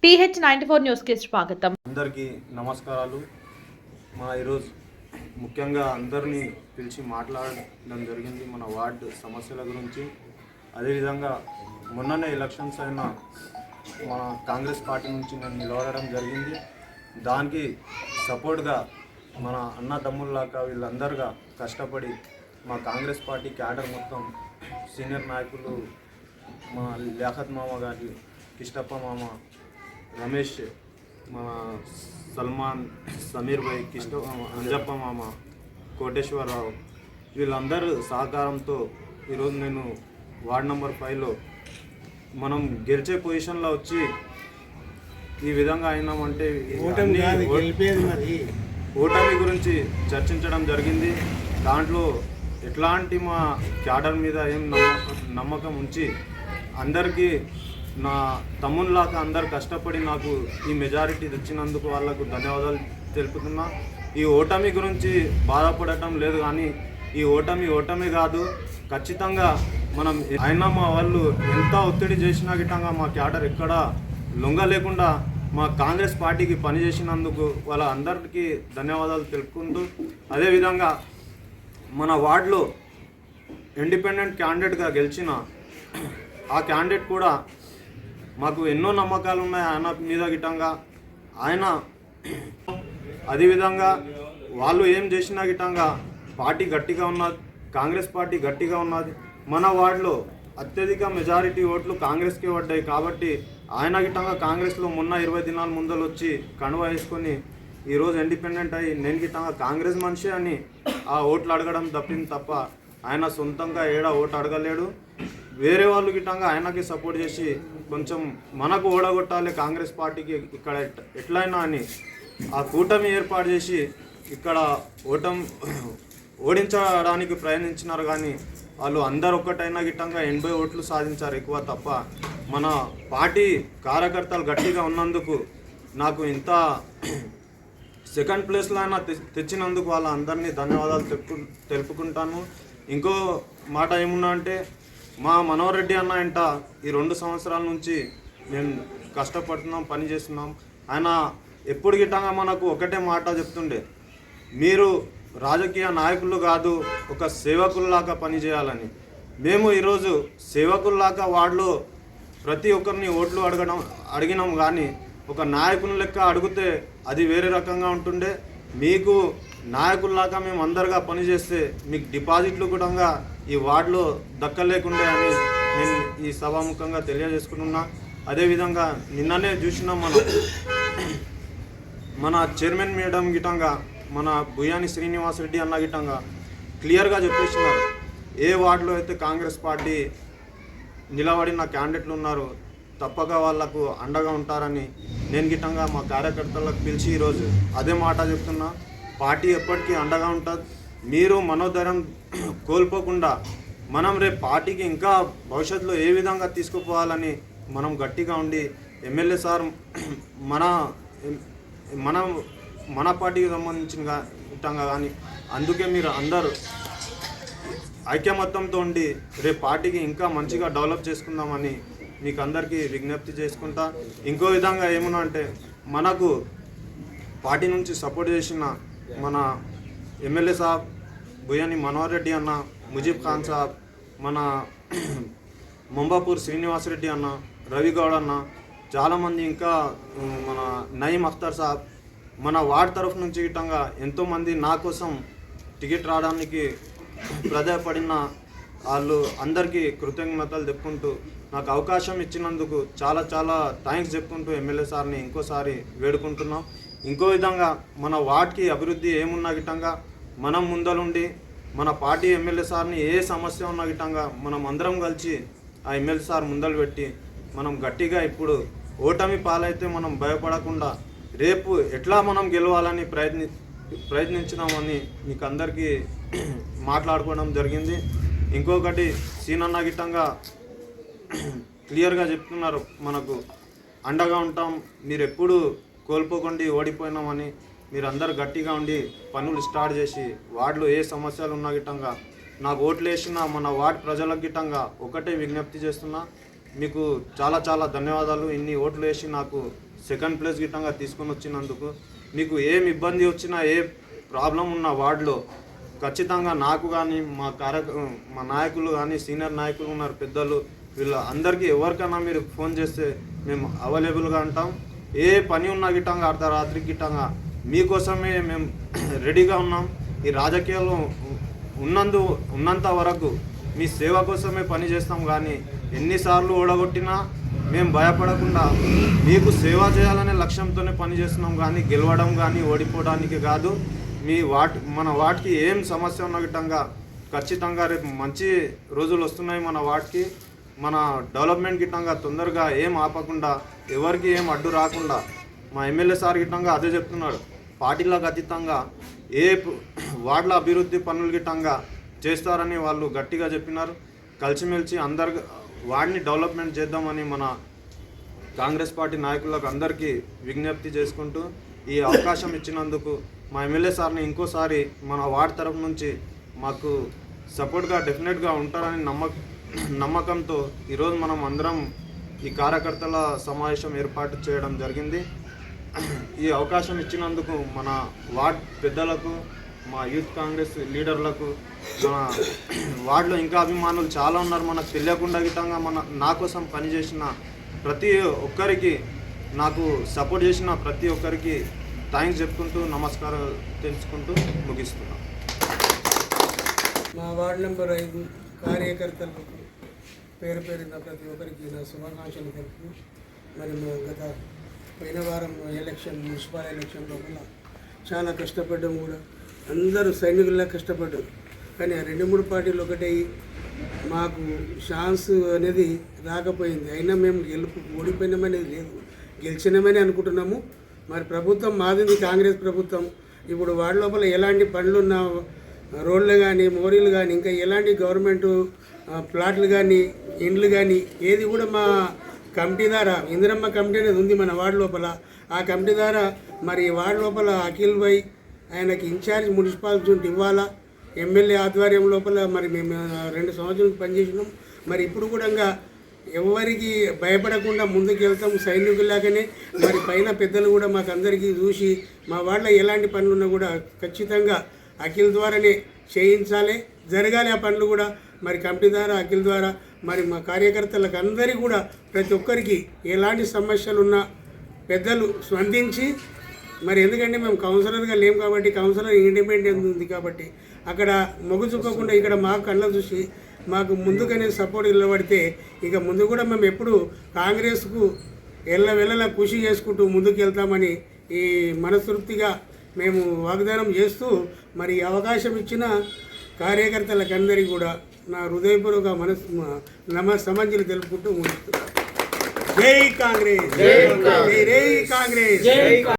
PH94 న్యూస్కి స్వాగతం. అందరికీ నమస్కారాలు. ఈరోజు ముఖ్యంగా అందరినీ పిలిచి మాట్లాడడం జరిగింది మన వార్డు సమస్యల గురించి. అదేవిధంగా మొన్ననే ఎలక్షన్స్ అయిన మన కాంగ్రెస్ పార్టీ నుంచి నేను నిలబడడం జరిగింది. దానికి సపోర్ట్గా మన అన్న తమ్ముళ్ళలాగా వీళ్ళందరుగా కష్టపడి మా కాంగ్రెస్ పార్టీ క్యాడర్ మొత్తం సీనియర్ నాయకులు మా లియాఖత్ మామ గారి, కిష్టప్ప మామ, రమేష్, మన సల్మాన్, సమీర్ భాయ్, అంజప్ప మామ, కోటేశ్వరరావు వీళ్ళందరూ సహకారంతో ఈరోజు నేను వార్డ్ నెంబర్ 5లో మనం గెలిచే పొజిషన్లో వచ్చి ఈ విధంగా అయినామంటే ఓటమి గురించి చర్చించడం జరిగింది. దాంట్లో ఎట్లాంటి మా క్యాడర్ మీద ఏం నమ్మకం ఉంచి అందరికీ నా తమ్ముళ్ళలాగా అందరు కష్టపడి నాకు ఈ మెజారిటీ తెచ్చినందుకు వాళ్ళకు ధన్యవాదాలు తెలుపుతున్నా. ఈ ఓటమి గురించి బాధపడటం లేదు, కానీ ఈ ఓటమి కాదు. ఖచ్చితంగా మనం అయినా మా వాళ్ళు ఎంత ఒత్తిడి చేసినా గిట్టంగా మా క్యాడర్ ఎక్కడ లొంగ లేకుండా మా కాంగ్రెస్ పార్టీకి పనిచేసినందుకు వాళ్ళ అందరికీ ధన్యవాదాలు తెలుపుకుంటూ, అదేవిధంగా మన వార్డులో ఇండిపెండెంట్ క్యాండిడేట్గా గెలిచిన ఆ క్యాండిడేట్ కూడా మాకు ఎన్నో నమ్మకాలు ఉన్నాయి ఆయన మీద గిట్టంగా. ఆయన అదేవిధంగా వాళ్ళు ఏం చేసినా గిట్టంగా పార్టీ గట్టిగా ఉన్నది, కాంగ్రెస్ పార్టీ గట్టిగా ఉన్నది. మన వార్డులో అత్యధిక మెజారిటీ ఓట్లు కాంగ్రెస్కే పడ్డాయి. కాబట్టి ఆయన గిట్టంగా కాంగ్రెస్లో మొన్న 20 దినాల ముందలు వచ్చి కండువా వేసుకొని ఈరోజు ఇండిపెండెంట్ అయ్యి నేను గిట్టంగా కాంగ్రెస్ మనిషి అని ఆ ఓట్లు అడగడం తప్పింది తప్ప ఆయన సొంతంగా ఓటు అడగలేడు. వేరే వాళ్ళు గిట్టంగా ఆయనకి సపోర్ట్ చేసి కొంచెం మనకు ఓడగొట్టాలి కాంగ్రెస్ పార్టీకి ఇక్కడ ఎట్లయినా అని ఆ కూటమి ఏర్పాటు చేసి ఇక్కడ ఓడించడానికి ప్రయత్నించినారు. కానీ వాళ్ళు అందరు ఒక్కటైనా గిట్టంగా 80 ఓట్లు సాధించారు ఎక్కువ తప్ప. మన పార్టీ కార్యకర్తలు గట్టిగా ఉన్నందుకు నాకు ఇంత సెకండ్ ప్లేస్లో అయినా తెచ్చినందుకు వాళ్ళ అందరినీ ధన్యవాదాలు తెలుపుకుంటాను. ఇంకో మాట ఏమున్నా అంటే మా మనోహర్ రెడ్డి అన్న ఇంట ఈ 2 సంవత్సరాల నుంచి మేము కష్టపడుతున్నాం, పని చేస్తున్నాం. ఆయన ఎప్పుడు గిట్టంగా మనకు ఒకటే మాట చెప్తుండే, మీరు రాజకీయ నాయకులు కాదు, ఒక సేవకుల్లాగా పనిచేయాలని. మేము ఈరోజు సేవకుల్లాగా వార్డులో ప్రతి ఒక్కరిని ఓట్లు అడిగినాం. కానీ ఒక నాయకుని లెక్క అడిగితే అది వేరే రకంగా ఉంటుండే. మీకు నాయకుల్లాగా మేము అందరుగా పనిచేస్తే మీకు డిపాజిట్లు కూడా ఈ వార్డులో దక్కలేకుండే అని నేను ఈ సభాముఖంగా తెలియజేసుకుంటున్నా. అదేవిధంగా నిన్ననే చూసినాం మన చైర్మన్ మేడం గిట్టంగా, మన బుయాని శ్రీనివాసరెడ్డి అన్న గిట్టంగా క్లియర్గా చెప్పేస్తున్నారు, ఏ వార్డులో అయితే కాంగ్రెస్ పార్టీ నిలబడిన క్యాండిడేట్లు ఉన్నారో తప్పక వాళ్లకు అండగా ఉంటారని నేను గిట్టంగా మా కార్యకర్తలకు పిలిచి ఈరోజు అదే మాట చెప్తున్నా. పార్టీ ఎప్పటికీ అండగా ఉంటుంది. మీరు మనోధైర్యం కోల్పోకుండా మనం రేపు పార్టీకి ఇంకా భవిష్యత్తులో ఏ విధంగా తీసుకుపోవాలని మనం గట్టిగా ఉండి ఎమ్మెల్యే సార్ మన పార్టీకి సంబంధించిన విధంగా కానీ అందుకే మీరు అందరూ ఐక్యమత్యంతో ఉండి రేపు పార్టీకి ఇంకా మంచిగా డెవలప్ చేసుకుందామని మీకు అందరికీ విజ్ఞప్తి చేసుకుంటా. ఇంకో విధంగా ఏమన్నా అంటే మనకు పార్టీ నుంచి సపోర్ట్ చేసిన మన ఎమ్మెల్యే సాబ్ బుయాని మనోహర్ రెడ్డి అన్న, ముజీబ్ ఖాన్ సాబ్, మన ముంబాపూర్ శ్రీనివాసరెడ్డి అన్న, రవిగౌడ్ అన్న, చాలామంది, ఇంకా మన నయీం అఖ్తర్ సాబ్, మన వార్డ్ తరఫు నుంచి గిట్టంగా ఎంతోమంది నా కోసం టికెట్ రావడానికి ప్రజాపడిన వాళ్ళు అందరికీ కృతజ్ఞతలు చెప్పుకుంటూ నాకు అవకాశం ఇచ్చినందుకు చాలా చాలా థ్యాంక్స్ చెప్పుకుంటూ ఎమ్మెల్యే సార్ని ఇంకోసారి వేడుకుంటున్నాం. ఇంకో విధంగా మన వార్డ్కి అభివృద్ధి ఏమున్నా గిట్టంగా మనం ముందలుండి మన పార్టీ ఎమ్మెల్యే సార్ని ఏ సమస్య ఉన్నా గిట్టంగా మనం అందరం కలిసి ఆ ఎమ్మెల్యే సార్ ముందలు పెట్టి మనం గట్టిగా ఇప్పుడు ఓటమి పాలైతే మనం భయపడకుండా రేపు ఎట్లా మనం గెలవాలని ప్రయత్నించినామని మీకు అందరికీ మాట్లాడుకోవడం జరిగింది. ఇంకొకటి సీనన్న గిట్టంగా క్లియర్గా చెప్తున్నారు, మనకు అండగా ఉంటాం, మీరు ఎప్పుడు కోల్పోకుండా ఓడిపోయినామని. మీరు అందరు గట్టిగా ఉండి పనులు స్టార్ట్ చేసి వార్డులో ఏ సమస్యలు ఉన్నా గిట్టంగా నాకు ఓట్లు వేసిన మన వార్డు ప్రజలకు గిట్టంగా ఒకటే విజ్ఞప్తి చేస్తున్నా, మీకు చాలా చాలా ధన్యవాదాలు. ఇన్ని ఓట్లు వేసి నాకు సెకండ్ ప్లేస్ గిట్టంగా తీసుకొని వచ్చినందుకు. మీకు ఏం ఇబ్బంది వచ్చినా, ఏ ప్రాబ్లం ఉన్న వార్డులో ఖచ్చితంగా నాకు కానీ మా నాయకులు కానీ, సీనియర్ నాయకులు ఉన్నారు, పెద్దలు, వీళ్ళ అందరికీ ఎవరికైనా మీరు ఫోన్ చేస్తే మేము అవైలబుల్గా ఉంటాం. ఏ పని ఉన్నా గిట్టంగా అర్ధరాత్రి గిట్టంగా మీకోసమే మేము రెడీగా ఉన్నాం. ఈ రాజకీయాల్లో ఉన్నంత వరకు మీ సేవ కోసమే పని చేస్తాం. కానీ ఎన్నిసార్లు ఓడగొట్టినా మేము భయపడకుండా మీకు సేవ చేయాలనే లక్ష్యంతోనే పని చేస్తున్నాం. కానీ గెలవడం కానీ ఓడిపోవడానికి కాదు. మన వాటికి ఏం సమస్య ఉన్న గిట్టంగా ఖచ్చితంగా రేపు మంచి రోజులు వస్తున్నాయి. మన వాటికి మన డెవలప్మెంట్ గిట్టంగా తొందరగా ఏం ఆపకుండా, ఎవరికి ఏం అడ్డు రాకుండా మా ఎమ్మెల్యే సార్ గిట్టంగా అదే చెప్తున్నాడు. పార్టీలకు అతీతంగా ఏ వార్డుల అభివృద్ధి పనులు గిట్టంగా చేస్తారని వాళ్ళు గట్టిగా చెప్పినారు. కలిసిమెలిసి అందరు వార్డుని డెవలప్మెంట్ చేద్దామని మన కాంగ్రెస్ పార్టీ నాయకులకు అందరికీ విజ్ఞప్తి చేసుకుంటూ ఈ అవకాశం ఇచ్చినందుకు మా ఎమ్మెల్యే సార్ని ఇంకోసారి మన వార్డు తరఫు నుంచి మాకు సపోర్ట్గా డెఫినెట్గా ఉంటారని నమ్మకంతో ఈరోజు మనం అందరం ఈ కార్యకర్తల సమావేశం ఏర్పాటు చేయడం జరిగింది. ఈ అవకాశం ఇచ్చినందుకు మన వార్డ్ పెద్దలకు, మా యూత్ కాంగ్రెస్ లీడర్లకు, మన వార్డులో ఇంకా అభిమానులు చాలా ఉన్నారు. మనకు తెలియకుండా గిట్టంగా నా కోసం పనిచేసిన ప్రతి ఒక్కరికి, నాకు సపోర్ట్ చేసిన ప్రతి ఒక్కరికి థ్యాంక్స్ చెప్పుకుంటూ నమస్కారం తెలుసుకుంటూ ముగిస్తున్నాం. మా వార్డు నెంబర్ 5 కార్యకర్తలకు పేరు పేరున ప్రతి ఒక్కరికి నా శుభాకాంక్షలు తెలుపు. మరి గత పోయిన వారం మున్సిపల్ ఎలక్షన్ లోపల చాలా కష్టపడ్డాము కూడా. అందరూ సైనికుల్లా కష్టపడ్డారు. కానీ ఆ 2-3 పార్టీలు ఒకటే మాకు ఛాన్స్ అనేది రాకపోయింది. అయినా మేము ఓడిపోయినామనేది లేదు, గెలిచినామని అనుకుంటున్నాము. మరి ప్రభుత్వం మాది కాంగ్రెస్ ప్రభుత్వం. ఇప్పుడు వార్డు లోపల ఎలాంటి పనులున్నా, రోడ్లు కానీ, మోరీలు కానీ, ఇంకా ఎలాంటి గవర్నమెంట్ ప్లాట్లు కానీ, ఇండ్లు కానీ ఏది కూడా మా కమిటీ ద్వారా, ఇందిరమ్మ కమిటీ అనేది ఉంది మన వార్డు లోపల. ఆ కమిటీ ద్వారా మరి వార్డు లోపల అఖిల్ భాయ్ ఆయనకి ఇన్ఛార్జ్ మున్సిపాలిటీ ఇవ్వాలా. ఎమ్మెల్యే ఆధ్వర్యం లోపల మరి మేము 2 సంవత్సరాలు పనిచేసినాం. మరి ఇప్పుడు కూడా ఎవరికి భయపడకుండా ముందుకు వెళ్తాం సైనికులాగానే. మరి పైన పెద్దలు కూడా మాకు అందరికీ చూసి మా వాళ్ళ ఎలాంటి పనులున్నా కూడా ఖచ్చితంగా అఖిల్ ద్వారానే చేయించాలి, జరగాలి ఆ పనులు కూడా. మరి కమిటీ ద్వారా, అఖిల్ ద్వారా మరి మా కార్యకర్తలకు అందరికీ కూడా ప్రతి ఒక్కరికి ఎలాంటి సమస్యలు ఉన్నా పెద్దలు స్పందించి, మరి ఎందుకంటే మేము కౌన్సిలర్గా లేము కాబట్టి, కౌన్సిలర్ ఇండిపెండెంట్ ఉంది కాబట్టి అక్కడ మొగ్గు చూపకుండా ఇక్కడ మాకు కళ్ళ చూసి మాకు ముందుగానే సపోర్ట్ నిలబడితే ఇక ముందు కూడా మేము ఎప్పుడు కాంగ్రెస్కు వెళ్ళలా కృషి చేసుకుంటూ ముందుకు వెళ్తామని ఈ మనస్తృప్తిగా మేము వాగ్దానం చేస్తూ మరి అవకాశం ఇచ్చిన కార్యకర్తలకు అందరికీ కూడా నా హృదయపూర్వక సమాంజలి తెలుపుకుంటూ ముగిస్తున్నాను. జై కాంగ్రెస్, జై కాంగ్రెస్.